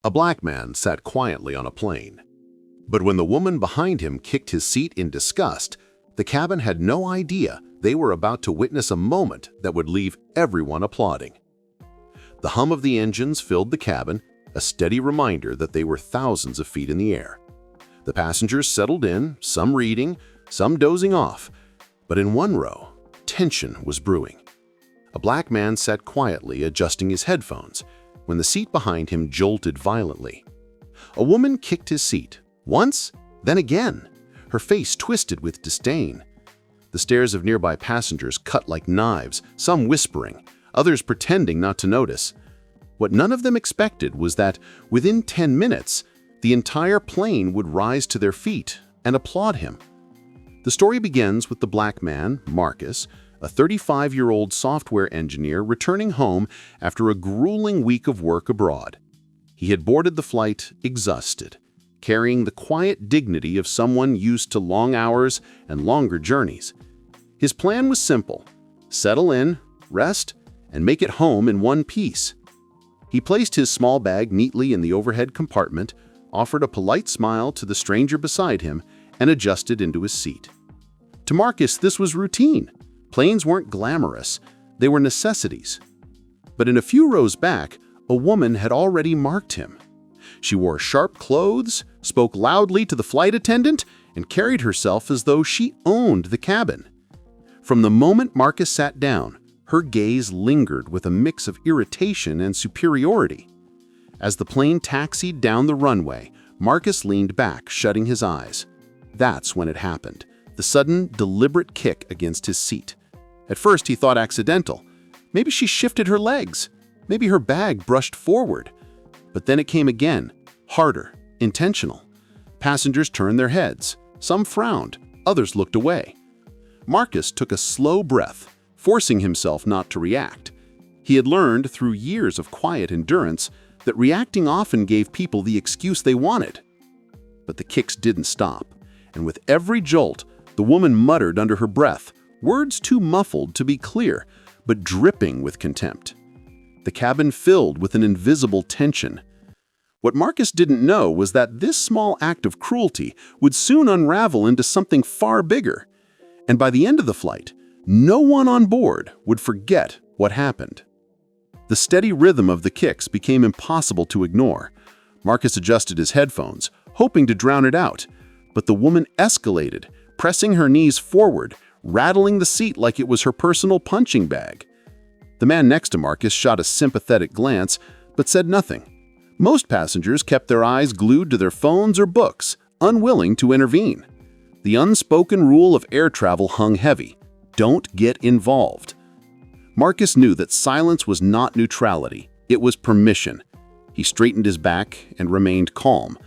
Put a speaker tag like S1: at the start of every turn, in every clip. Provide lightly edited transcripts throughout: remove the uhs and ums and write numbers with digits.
S1: A black man sat quietly on a plane. But when the woman behind him kicked his seat in disgust, the cabin had no idea they were about to witness a moment that would leave everyone applauding. The hum of the engines filled the cabin, a steady reminder that they were thousands of feet in the air. The passengers settled in, some reading, some dozing off, but in one row, tension was brewing. A black man sat quietly adjusting his headphones when the seat behind him jolted violently. A woman kicked his seat, once, then again, her face twisted with disdain. The stares of nearby passengers cut like knives, some whispering, others pretending not to notice. What none of them expected was that, within 10 minutes, the entire plane would rise to their feet and applaud him. The story begins with the black man, Marcus, a 35-year-old software engineer returning home after a grueling week of work abroad. He had boarded the flight exhausted, carrying the quiet dignity of someone used to long hours and longer journeys. His plan was simple: settle in, rest, and make it home in one piece. He placed his small bag neatly in the overhead compartment, offered a polite smile to the stranger beside him, and adjusted into his seat. To Marcus, this was routine. Planes weren't glamorous, they were necessities. But in a few rows back, a woman had already marked him. She wore sharp clothes, spoke loudly to the flight attendant, and carried herself as though she owned the cabin. From the moment Marcus sat down, her gaze lingered with a mix of irritation and superiority. As the plane taxied down the runway, Marcus leaned back, shutting his eyes. That's when it happened, the sudden, deliberate kick against his seat. At first, he thought accidental. Maybe she shifted her legs. Maybe her bag brushed forward. But then it came again, harder, intentional. Passengers turned their heads. Some frowned, others looked away. Marcus took a slow breath, forcing himself not to react. He had learned through years of quiet endurance that reacting often gave people the excuse they wanted. But the kicks didn't stop, and with every jolt, the woman muttered under her breath, words too muffled to be clear, but dripping with contempt. The cabin filled with an invisible tension. What Marcus didn't know was that this small act of cruelty would soon unravel into something far bigger. And by the end of the flight, no one on board would forget what happened. The steady rhythm of the kicks became impossible to ignore. Marcus adjusted his headphones, hoping to drown it out, but the woman escalated, pressing her knees forward, rattling the seat like it was her personal punching bag. The man next to Marcus shot a sympathetic glance, but said nothing. Most passengers kept their eyes glued to their phones or books, unwilling to intervene. The unspoken rule of air travel hung heavy: don't get involved. Marcus knew that silence was not neutrality, it was permission. He straightened his back and remained calm,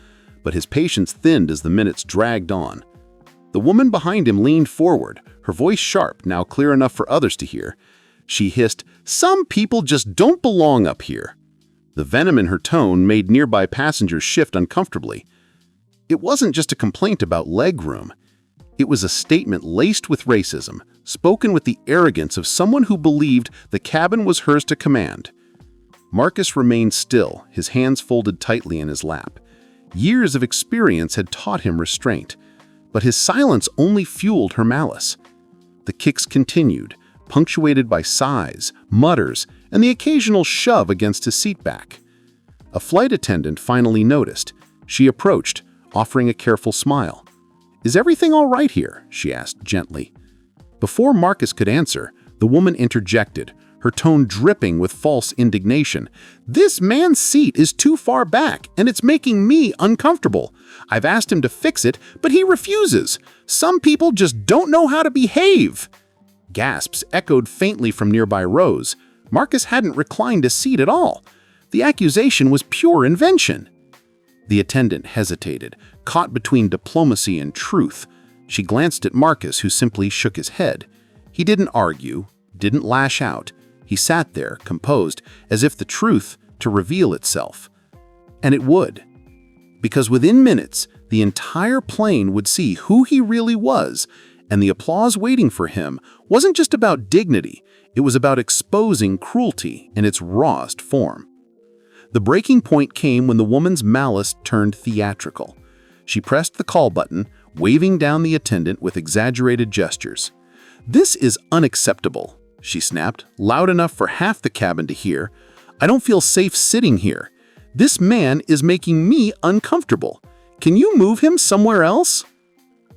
S1: but his patience thinned as the minutes dragged on. The woman behind him leaned forward, her voice sharp, now clear enough for others to hear. She hissed, "Some people just don't belong up here." The venom in her tone made nearby passengers shift uncomfortably. It wasn't just a complaint about legroom. It was a statement laced with racism, spoken with the arrogance of someone who believed the cabin was hers to command. Marcus remained still, his hands folded tightly in his lap. Years of experience had taught him restraint, but his silence only fueled her malice. The kicks continued, punctuated by sighs, mutters, and the occasional shove against his seat back. A flight attendant finally noticed. She approached, offering a careful smile. "Is everything all right here?" she asked gently. Before Marcus could answer, the woman interjected, her tone dripping with false indignation. "This man's seat is too far back, and it's making me uncomfortable. I've asked him to fix it, but he refuses. Some people just don't know how to behave." Gasps echoed faintly from nearby rows. Marcus hadn't reclined his seat at all. The accusation was pure invention. The attendant hesitated, caught between diplomacy and truth. She glanced at Marcus, who simply shook his head. He didn't argue, didn't lash out. He sat there, composed, as if the truth to reveal itself. And it would. Because within minutes, the entire plane would see who he really was, and the applause waiting for him wasn't just about dignity, it was about exposing cruelty in its rawest form.
S2: The breaking point came when the woman's malice turned theatrical. She pressed the call button, waving down the attendant with exaggerated gestures. "This is unacceptable," she snapped, loud enough for half the cabin to hear. "I don't feel safe sitting here. This man is making me uncomfortable. Can you move him somewhere else?"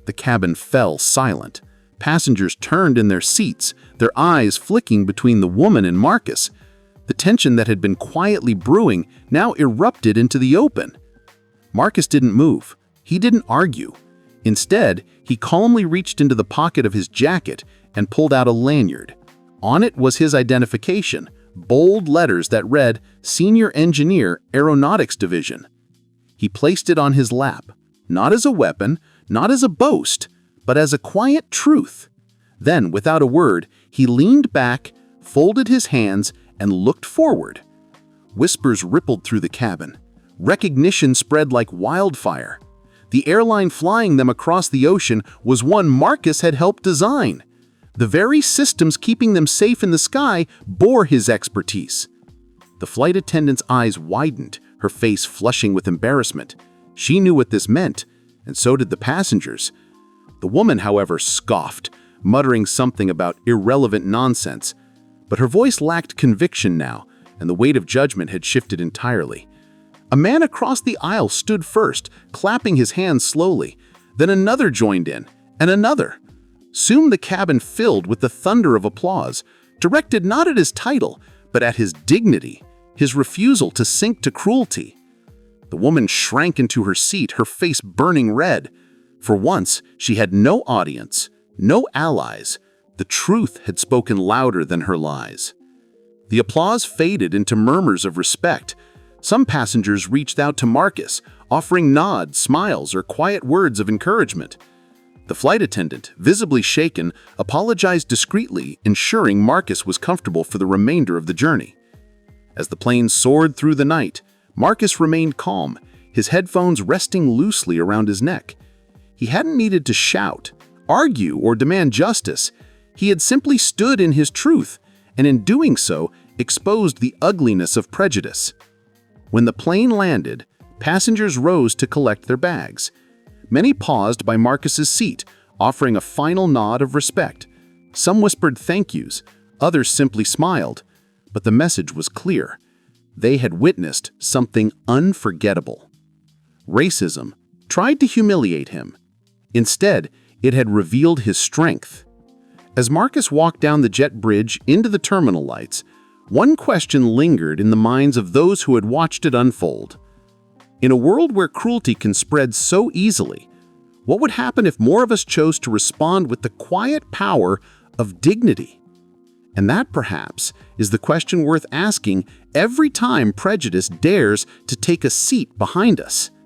S2: The cabin fell silent. Passengers turned in their seats, their eyes flicking between the woman and Marcus. The tension that had been quietly brewing now erupted into the open. Marcus didn't move. He didn't argue. Instead, he calmly reached into the pocket of his jacket and pulled out a lanyard. On it was his identification, bold letters that read, "Senior Engineer, Aeronautics Division." He placed it on his lap, not as a weapon, not as a boast, but as a quiet truth. Then, without a word, he leaned back, folded his hands, and looked forward. Whispers rippled through the cabin. Recognition spread like wildfire. The airline flying them across the ocean was one Marcus had helped design. The very systems keeping them safe in the sky bore his expertise. The flight attendant's eyes widened, her face flushing with embarrassment. She knew what this meant, and so did the passengers. The woman, however, scoffed, muttering something about irrelevant nonsense. But her voice lacked conviction now, and the weight of judgment had shifted entirely. A man across the aisle stood first, clapping his hands slowly. Then another joined in, and another. Soon the cabin filled with the thunder of applause, directed not at his title, but at his dignity, his refusal to sink to cruelty. The woman shrank into her seat, her face burning red. For once, she had no audience, no allies. The truth had spoken louder than her lies. The applause faded into murmurs of respect. Some passengers reached out to Marcus, offering nods, smiles, or quiet words of encouragement. The flight attendant, visibly shaken, apologized discreetly, ensuring Marcus was comfortable for the remainder of the journey. As the plane soared through the night, Marcus remained calm, his headphones resting loosely around his neck. He hadn't needed to shout, argue, or demand justice. He had simply stood in his truth, and in doing so, exposed the ugliness of prejudice. When the plane landed, passengers rose to collect their bags. Many paused by Marcus's seat, offering a final nod of respect. Some whispered thank yous, others simply smiled. But the message was clear. They had witnessed something unforgettable. Racism tried to humiliate him. Instead, it had revealed his strength. As Marcus walked down the jet bridge into the terminal lights, one question lingered in the minds of those who had watched it unfold. In a world where cruelty can spread so easily, what would happen if more of us chose to respond with the quiet power of dignity? And that, perhaps, is the question worth asking every time prejudice dares to take a seat behind us.